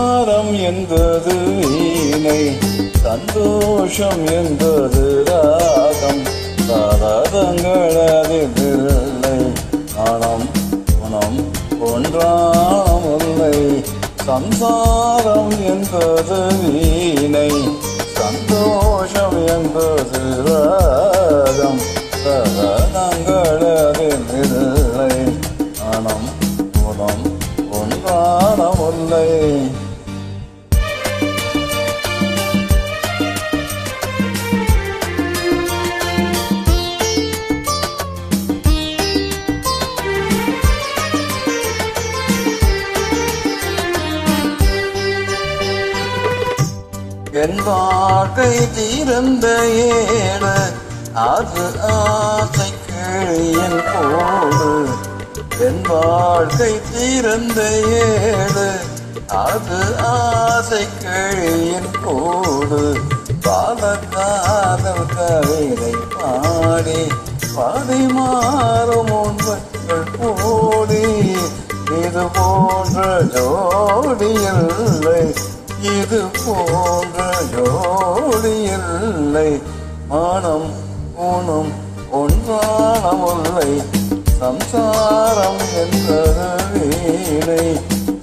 சம்சாரம் என்பது வீணை, சந்தோஷம் என்பது ராகம். சரதங்களதில்லை, மனம் குணம் ஒன்றாமுல்லை. சம்சாரம் என்பது வீணை, சந்தோஷம் என்பது ராகம். சரதங்களதில்லை, மனம் குணம் ஒன்றாமுல்லை. என் வாழ்க்கை தீர்ந்த ஏழு, அது ஆசை கிழியின் போடு. என் வாழ்க்கை தீர்ந்த ஏழு, அது ஆசை கிழியின் போடு. பாலக்காதல் கவிதை பாடி பாடி மாறும் உண்மைகள் போடி. இது போன்ற ஜோடி இல்லை, இது போன்ற ஜோடி இல்லை. மனம் ஊனம் ஒன்றானமுல்லை. சம்சாரம் என்பது வீணை,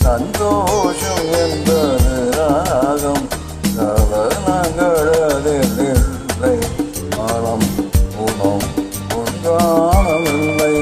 சந்தோஷம் என்பது ராகம். கவனங்களதில்லை, மனம் ஊனம் ஒன்றானமில்லை.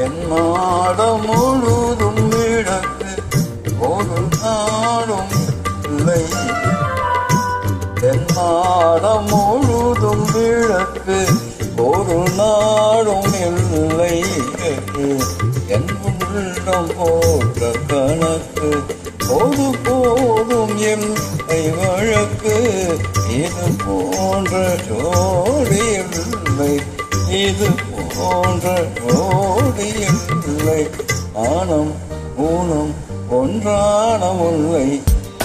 என் நாடம் முழுதும் விளக்கு, ஒரு நாடும் இல்லை. என் நாடம் முழுதும் விளக்கு, ஒரு நாடும் இல்லை. என் உள்ளம் போன்ற கணக்கு, போது போதும் எல்லை வழக்கு. இது போன்ற ஜோடி இல்லை, இது போன்ற ஜோடி இல்லை. ஆனம் ஊனம் ஒன்றானமுல்லை.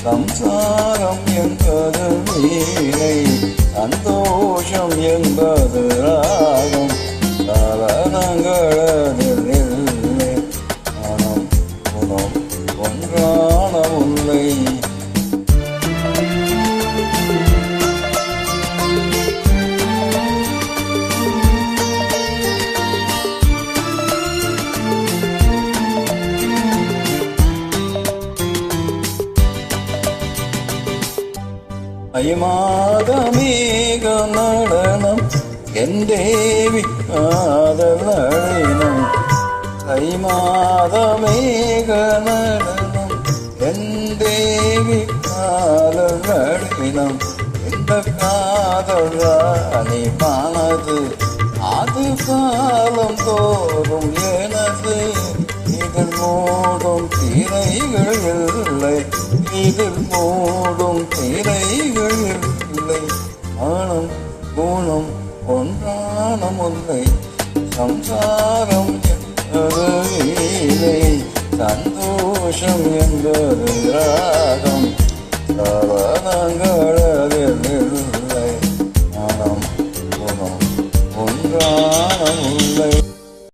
சம்சாரம் என்பது வீணை, சந்தோஷம் என்பது ராகம். சரணங்களதில்லை, ஆனம் ஊனம் ஒன்றானமுல்லை. தை மாத மேக நடனம், என் தேவி காதல் நளினம். தை மாத மேக நடனம், என் தேவி காதல் நளினம். இந்த காதல் ராணி பானது, அது காலம் தோறும் எனது. இதில் மூடும் திரைகள் இல்லை, இதில் மூடும் திரைகள் இல்லை. ஆனம் ஊனம் ஒன்றானமுல்லை. சம்சாரம் என்பது வீணை, சந்தோஷம் என்பது ராகம். சரணங்களதில்லை, ஆனம் ஊனம் ஒன்றானமுல்லை.